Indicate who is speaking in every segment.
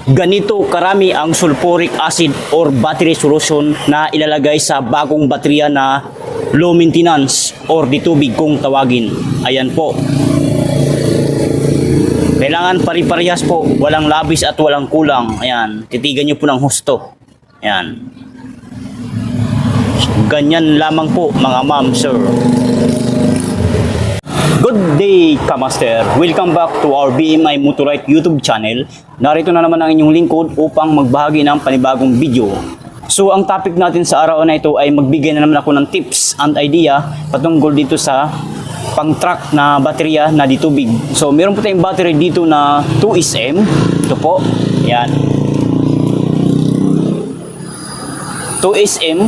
Speaker 1: Ganito karami ang sulfuric acid or battery solution na ilalagay sa bagong baterya na low maintenance or ditubig kung tawagin. Ayan po. Kailangan pari-parehas po, walang labis at walang kulang. Ayan, titigan nyo po ng husto. Ayan. Ganyan lamang po mga ma'am, sir. Good day, Kamaster! Welcome back to our BMI Motorite YouTube channel. Narito na naman ang inyong lingkod upang magbahagi ng panibagong video. So, ang topic natin sa araw na ito ay magbigay na naman ako ng tips and idea patungkol dito sa pang-truck na baterya na ditubig. So, meron po tayong battery dito na 2SM. Ito po. Yan. 2SM.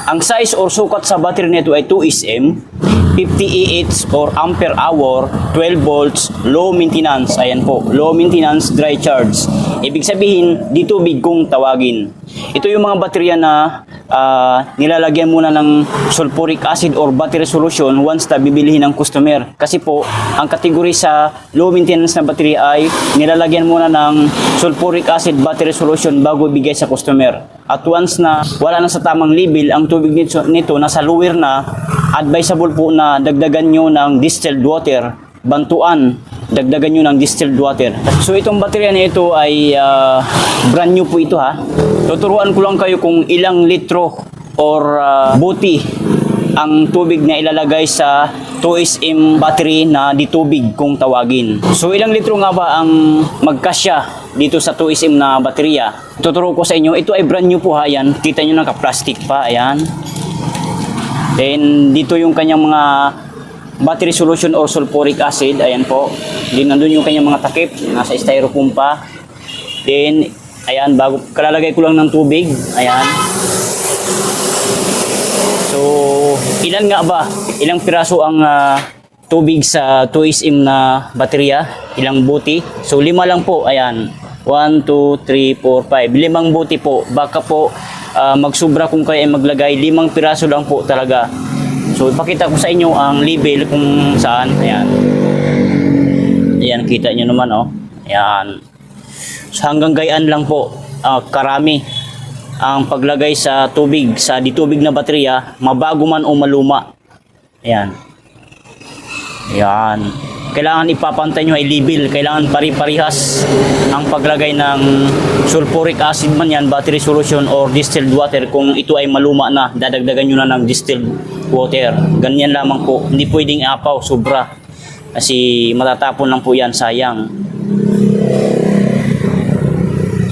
Speaker 1: Ang size or sukat sa battery nito ay 2SM. 50 Ah or ampere hour, 12 volts, low maintenance. Ayan po, low maintenance dry charge. Ibig sabihin, ditubig kung tawagin. Ito yung mga baterya na nilalagyan muna ng sulfuric acid or battery solution once na bibilihin ng customer. Kasi po, ang kategory sa low maintenance na baterya ay nilalagyan muna ng sulfuric acid battery solution bago ibigay sa customer. At once na wala na sa tamang level, ang tubig nito nasa lower na, advisable po na dagdagan nyo ng distilled water, bantuan, dagdagan nyo ng distilled water. So itong baterya na ito ay brand new po ito ha. Tuturuan ko lang kayo kung ilang litro or buti ang tubig na ilalagay sa 2SM battery na ditubig kung tawagin. So ilang litro nga ba ang magkasya dito sa 2SM na baterya? Tuturo ko sa inyo, ito ay brand new po ha, yan. Kita nyo naka-plastic pa, ayan. Then, dito yung kanyang mga battery solution or sulfuric acid. Ayan po. Then, nandun yung kanyang mga takip. Nasa styrofoam pa. Then, ayan, bago, kalalagay ko lang ng tubig. Ayan. So, ilan nga ba? Ilang piraso ang tubig sa 2SM na baterya? Ilang buti? So, 5 lang po. Ayan. 1, 2, 3, 4, 5. 5 buti po. Baka po, magsubra kung kayo ay maglagay 5 piraso lang po talaga. So ipakita ko sa inyo ang level kung saan. Ayan. Ayan, kita nyo naman oh. Ayan. So hanggang gayaan lang po karami ang paglagay sa tubig, sa ditubig na baterya, mabago man o maluma. Ayan. Ayan. Kailangan ipapantay nyo ay level. Kailangan pari-parihas ang paglagay ng sulfuric acid man yan, battery solution or distilled water. Kung ito ay maluma na, dadagdagan nyo na ng distilled water. Ganyan lamang po. Hindi pwedeng apaw, sobra. Kasi matatapon lang po yan, sayang.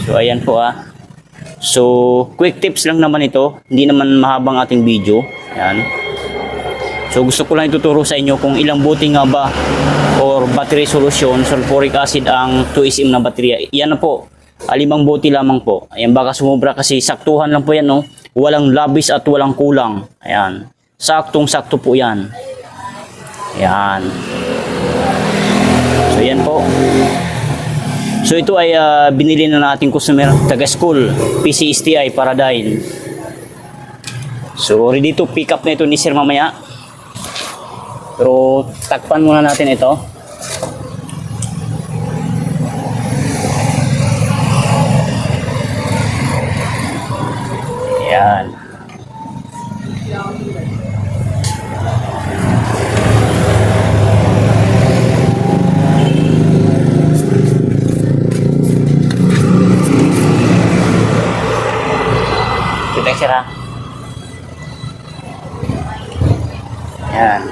Speaker 1: So ayan po So quick tips lang naman ito. Hindi naman mahabang ating video. Ayan. So gusto ko lang ituturo sa inyo kung ilang buti nga ba or battery solution, sulfuric acid ang 2SM na baterya. Yan na po, 5 buti lamang po. Ayan, baka sumubra kasi saktuhan lang po yan, no? Walang labis at walang kulang. Ayan, saktong-sakto po yan. Ayan. So yan po. So ito ay binili na nating customer, taga-school, PCSTI, Paradine. So ready to pick up na ito ni sir mamaya. Pero takpan muna natin ito. Ayan. Kita sira. Ayan.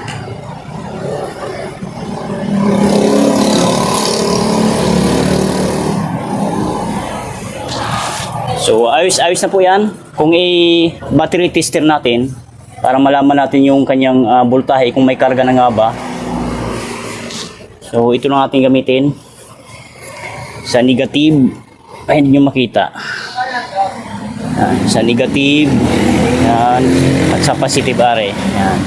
Speaker 1: So ayos na po yan. Kung i-battery tester natin para malaman natin yung kanyang voltahe kung may karga na nga ba. So ito lang ating gamitin. Sa negative, ay hindi nyo makita. Sa negative, yan, at sa positive are. Yan.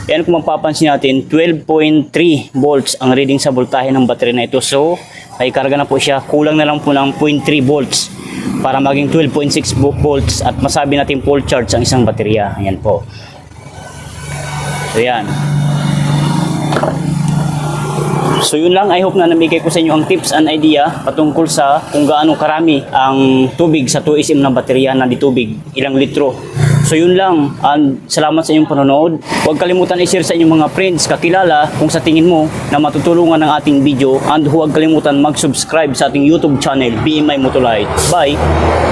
Speaker 1: Yan, kung mapapansin natin, 12.3 volts ang reading sa voltahe ng battery na ito. So may karga na po siya. Kulang na lang po ng 0.3 volts para maging 12.6 volts at masabi natin full charge ang isang baterya. Ayan po. So yan. So yun lang, I hope na namigay ko sa inyo ang tips and idea patungkol sa kung gaano karami ang tubig sa 2SM na baterya na di tubig, ilang litro. So yun lang, and salamat sa inyong panonood. Huwag kalimutan i-share sa inyong mga friends, kakilala kung sa tingin mo na matutulungan ng ating video, and huwag kalimutan mag-subscribe sa ating YouTube channel, BMI Motolite. Bye!